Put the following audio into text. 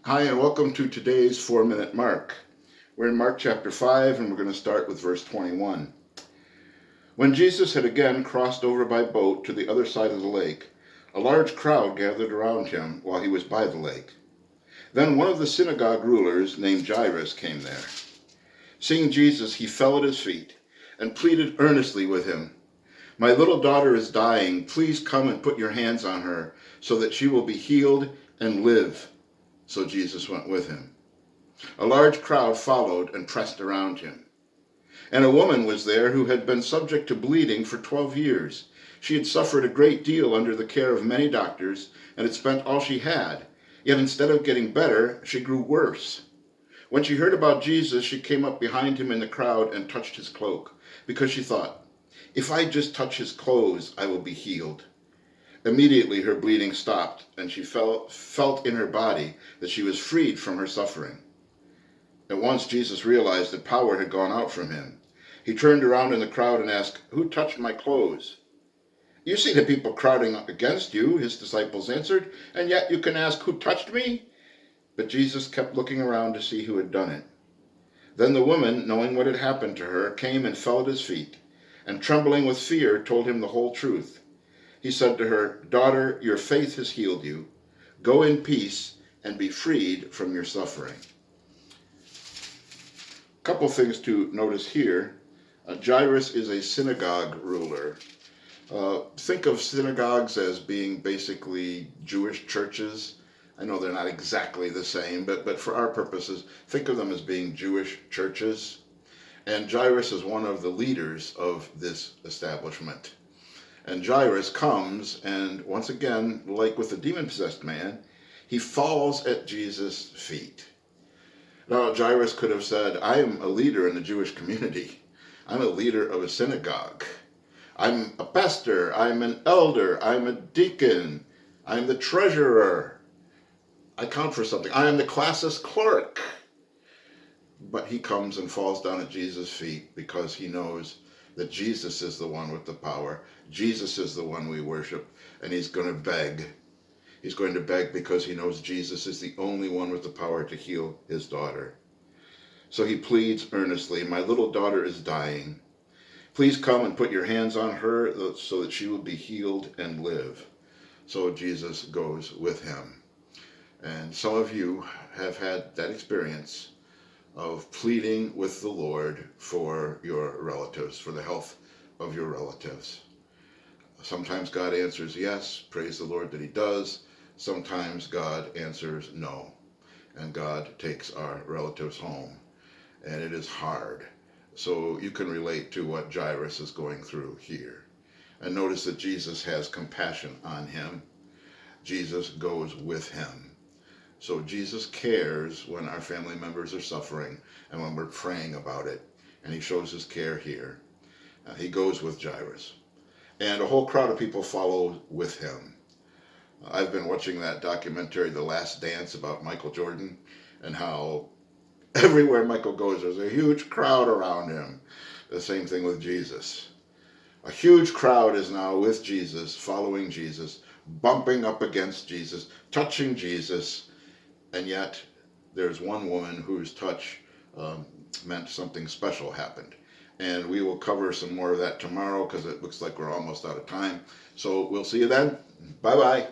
Hi, and welcome to today's 4 Minute Mark. We're in Mark chapter 5, and we're going to start with verse 21. When Jesus had again crossed over by boat to the other side of the lake, a large crowd gathered around him while he was by the lake. Then one of the synagogue rulers, named Jairus, came there. Seeing Jesus, he fell at his feet and pleaded earnestly with him. "My little daughter is dying. Please come and put your hands on her so that she will be healed and live." So Jesus went with him. A large crowd followed and pressed around him. And a woman was there who had been subject to bleeding for 12 years. She had suffered a great deal under the care of many doctors and had spent all she had. Yet instead of getting better, she grew worse. When she heard about Jesus, she came up behind him in the crowd and touched his cloak, because she thought, "If I just touch his clothes, I will be healed." Immediately her bleeding stopped, and she felt in her body that she was freed from her suffering. At once Jesus realized that power had gone out from him. He turned around in the crowd and asked, "Who touched my clothes?" "You see the people crowding against you," his disciples answered, "and yet you can ask, 'Who touched me?'" But Jesus kept looking around to see who had done it. Then the woman, knowing what had happened to her, came and fell at his feet, and trembling with fear, told him the whole truth. He said to her, "Daughter, your faith has healed you. Go in peace and be freed from your suffering." A couple things to notice here. Jairus is a synagogue ruler. Think of synagogues as being basically Jewish churches. I know they're not exactly the same, but for our purposes, think of them as being Jewish churches. And Jairus is one of the leaders of this establishment. And Jairus comes, and once again, like with the demon-possessed man, he falls at Jesus' feet. Now, Jairus could have said, "I am a leader in the Jewish community. I'm a leader of a synagogue. I'm a pastor. I'm an elder. I'm a deacon. I'm the treasurer. I count for something. I am the class's clerk." But he comes and falls down at Jesus' feet because he knows that Jesus is the one with the power. Jesus is the one we worship, and he's going to beg. He's going to beg because he knows Jesus is the only one with the power to heal his daughter. So he pleads earnestly, "My little daughter is dying. Please come and put your hands on her so that she will be healed and live." So Jesus goes with him. And some of you have had that experience of pleading with the Lord for your relatives, for the health of your relatives. Sometimes God answers yes, praise the Lord that he does. Sometimes God answers no, and God takes our relatives home, and it is hard. So you can relate to what Jairus is going through here. And notice that Jesus has compassion on him. Jesus goes with him. So Jesus cares when our family members are suffering and when we're praying about it. And he shows his care here. He goes with Jairus. And a whole crowd of people follow with him. I've been watching that documentary, The Last Dance, about Michael Jordan, and how everywhere Michael goes, there's a huge crowd around him. The same thing with Jesus. A huge crowd is now with Jesus, following Jesus, bumping up against Jesus, touching Jesus. And yet, there's one woman whose touch meant something special happened. And we will cover some more of that tomorrow because it looks like we're almost out of time. So we'll see you then. Bye-bye.